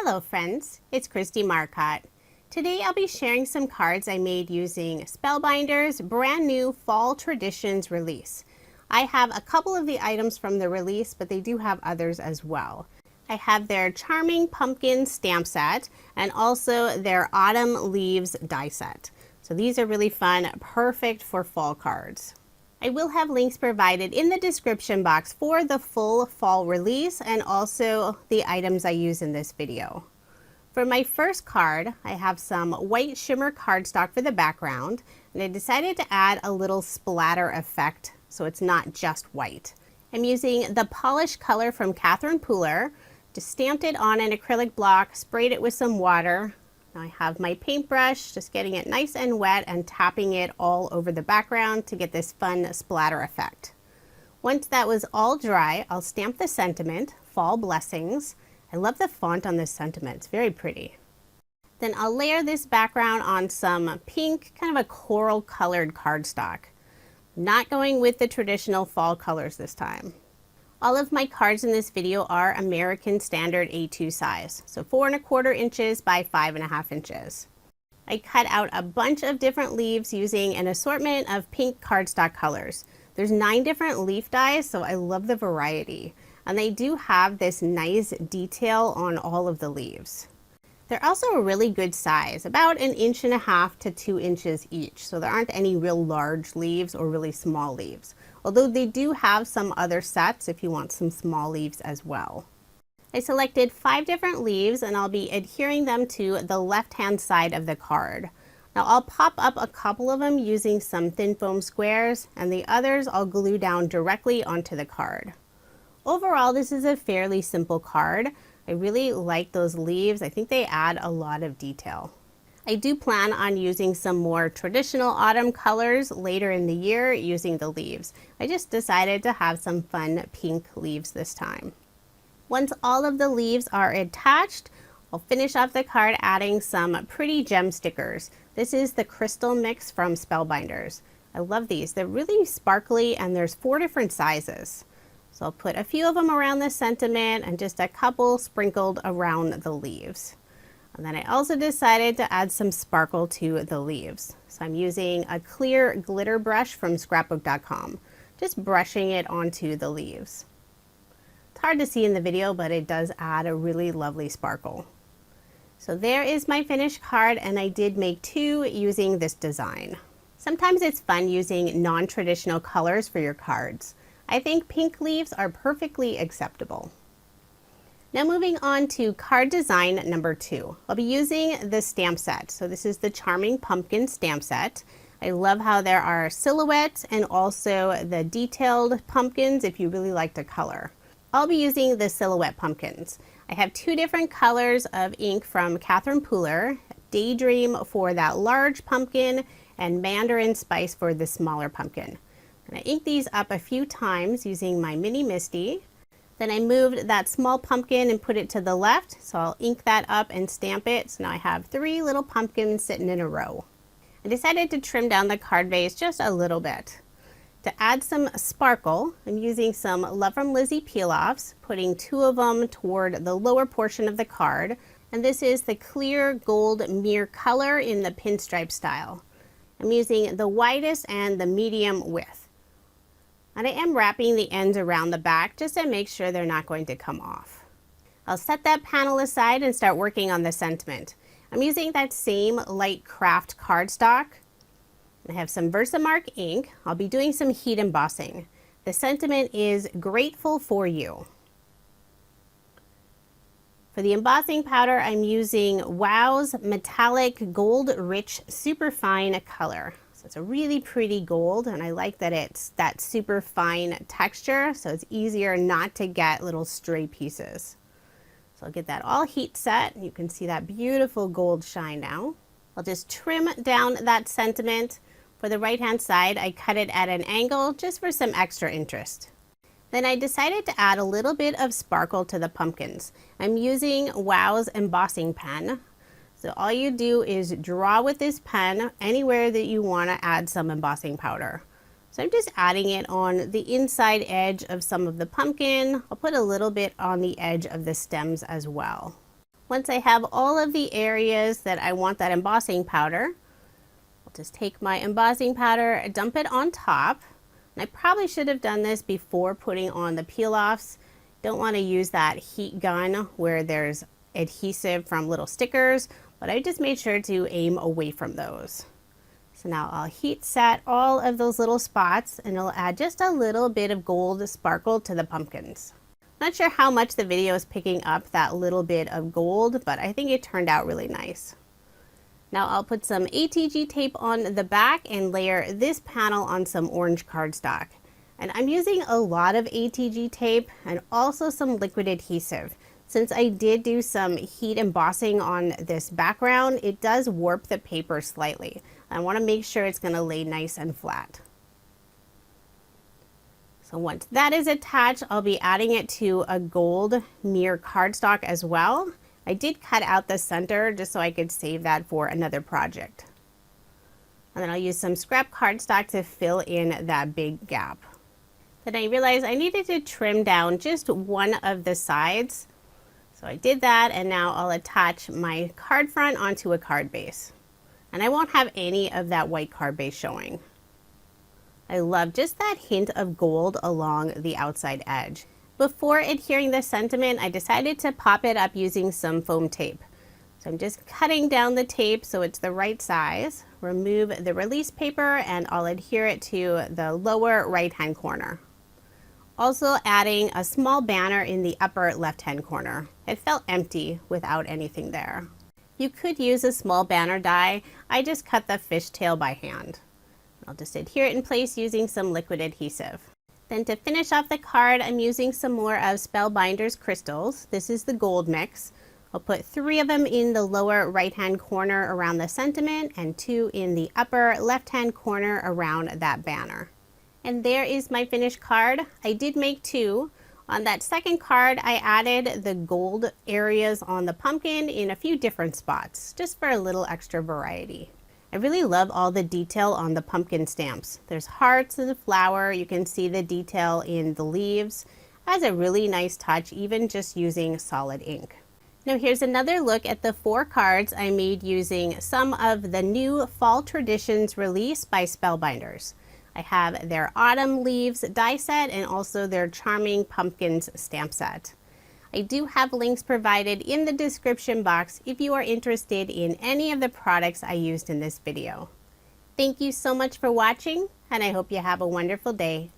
Hello friends, it's Kristie Marcotte. Today I'll be sharing some cards I made using Spellbinders' brand new Fall Traditions release. I have a couple of the items from the release, but they do have others as well. I have their Charming Pumpkin stamp set and also their Autumn Leaves die set. So these are really fun, perfect for fall cards. I will have links provided in the description box for the full fall release and also the items I use in this video. For my first card, I have some white shimmer cardstock for the background, and I decided to add a little splatter effect so it's not just white. I'm using the polished color from Catherine Pooler, just stamped it on an acrylic block, sprayed it with some water. Now I have my paintbrush, just getting it nice and wet and tapping it all over the background to get this fun splatter effect. Once that was all dry, I'll stamp the sentiment, Fall Blessings. I love the font on this sentiment, it's very pretty. Then I'll layer this background on some pink, kind of a coral colored cardstock. Not going with the traditional fall colors this time. All of my cards in this video are American Standard A2 size, so 4¼ inches by 5½ inches. I cut out a bunch of different leaves using an assortment of pink cardstock colors. There's 9 different leaf dies, so I love the variety. And they do have this nice detail on all of the leaves. They're also a really good size, about 1½ to 2 inches each, so there aren't any real large leaves or really small leaves. Although they do have some other sets if you want some small leaves as well. I selected 5 different leaves and I'll be adhering them to the left-hand side of the card. Now I'll pop up a couple of them using some thin foam squares, and the others I'll glue down directly onto the card. Overall, this is a fairly simple card. I really like those leaves. I think they add a lot of detail. I do plan on using some more traditional autumn colors later in the year using the leaves. I just decided to have some fun pink leaves this time. Once all of the leaves are attached, I'll finish off the card adding some pretty gem stickers. This is the Crystal Mix from Spellbinders. I love these. They're really sparkly and there's 4 different sizes. So I'll put a few of them around the sentiment and just a couple sprinkled around the leaves. And then I also decided to add some sparkle to the leaves. So I'm using a clear glitter brush from scrapbook.com, just brushing it onto the leaves. It's hard to see in the video, but it does add a really lovely sparkle. So there is my finished card, and I did make 2 using this design. Sometimes it's fun using non-traditional colors for your cards. I think pink leaves are perfectly acceptable. Now moving on to card design number 2. I'll be using the stamp set. So this is the Charming Pumpkin stamp set. I love how there are silhouettes and also the detailed pumpkins if you really like to color. I'll be using the silhouette pumpkins. I have 2 different colors of ink from Catherine Pooler, Daydream for that large pumpkin and Mandarin Spice for the smaller pumpkin. And I inked these up a few times using my Mini Misty. Then I moved that small pumpkin and put it to the left, so I'll ink that up and stamp it. So now I have 3 little pumpkins sitting in a row. I decided to trim down the card base just a little bit. To add some sparkle, I'm using some Love from Lizi peel-offs, putting 2 of them toward the lower portion of the card. And this is the clear gold mirror color in the pinstripe style. I'm using the widest and the medium width. And I am wrapping the ends around the back just to make sure they're not going to come off. I'll set that panel aside and start working on the sentiment. I'm using that same light craft cardstock. I have some Versamark ink. I'll be doing some heat embossing. The sentiment is grateful for you. For the embossing powder, I'm using Wow's Metallic Gold Rich Superfine color. It's a really pretty gold, and I like that it's that super fine texture, so it's easier not to get little stray pieces. So I'll get that all heat set. You can see that beautiful gold shine now. I'll just trim down that sentiment. For the right hand side, I cut it at an angle just for some extra interest. Then I decided to add a little bit of sparkle to the pumpkins. I'm using Wow's embossing pen. So all you do is draw with this pen anywhere that you want to add some embossing powder. So I'm just adding it on the inside edge of some of the pumpkin. I'll put a little bit on the edge of the stems as well. Once I have all of the areas that I want that embossing powder, I'll just take my embossing powder, dump it on top. And I probably should have done this before putting on the peel-offs. Don't want to use that heat gun where there's adhesive from little stickers, but I just made sure to aim away from those. So now I'll heat set all of those little spots, and it'll add just a little bit of gold sparkle to the pumpkins. Not sure how much the video is picking up that little bit of gold, but I think it turned out really nice. Now I'll put some ATG tape on the back and layer this panel on some orange cardstock. And I'm using a lot of ATG tape and also some liquid adhesive. Since I did do some heat embossing on this background, it does warp the paper slightly. I want to make sure it's going to lay nice and flat. So once that is attached, I'll be adding it to a gold mirror cardstock as well. I did cut out the center just so I could save that for another project. And then I'll use some scrap cardstock to fill in that big gap. Then I realized I needed to trim down just one of the sides. So I did that, and now I'll attach my card front onto a card base. And I won't have any of that white card base showing. I love just that hint of gold along the outside edge. Before adhering the sentiment, I decided to pop it up using some foam tape. So I'm just cutting down the tape so it's the right size. Remove the release paper, and I'll adhere it to the lower right-hand corner. Also adding a small banner in the upper left-hand corner. It felt empty without anything there. You could use a small banner die. I just cut the fishtail by hand. I'll just adhere it in place using some liquid adhesive. Then to finish off the card, I'm using some more of Spellbinders crystals. This is the gold mix. I'll put 3 of them in the lower right-hand corner around the sentiment and 2 in the upper left-hand corner around that banner. And there is my finished card. I did make 2. On that second card, I added the gold areas on the pumpkin in a few different spots, just for a little extra variety. I really love all the detail on the pumpkin stamps. There's hearts and the flower. You can see the detail in the leaves. Has a really nice touch, even just using solid ink. Now here's another look at the 4 cards I made using some of the new Fall Traditions release by Spellbinders. I have their Autumn Leaves die set and also their Charming Pumpkins stamp set. I do have links provided in the description box if you are interested in any of the products I used in this video. Thank you so much for watching, and I hope you have a wonderful day.